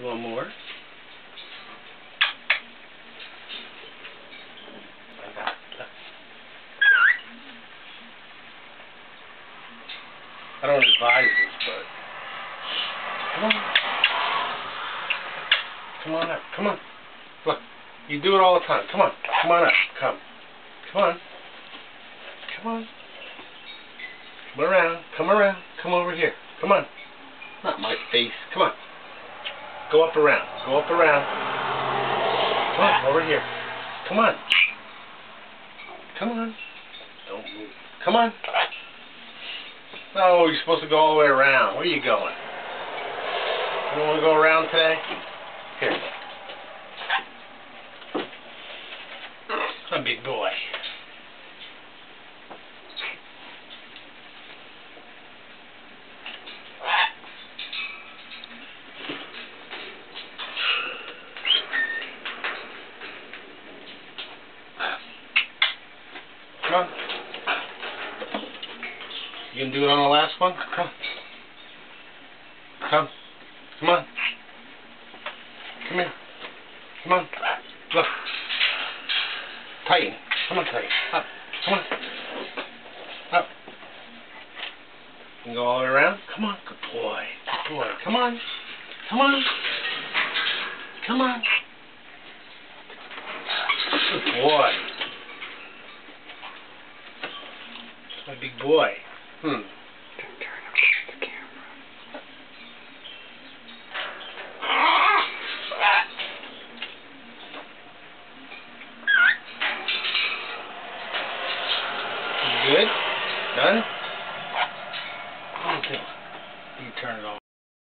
You want more? I don't advise this, but come on. Come on up. Come on. Look, you do it all the time. Come on. Come on up. Come. Come on. Come on. Come around. Come around. Come over here. Come on. Not my face. Come on. Go up around. Go up around. Come on. Over here. Come on. Come on. Don't move. Come on. No, you're supposed to go all the way around. Where are you going? You don't want to go around today? Here. A big boy. Come on. You can do it on the last one? Come. Come. Come on. Come here. Come on. Look. Tighten. Come on, tighten. Up. Come on. Up. You can go all the way around? Come on. Good boy. Good boy. Come on. Come on. Come on. Good boy. That's my big boy.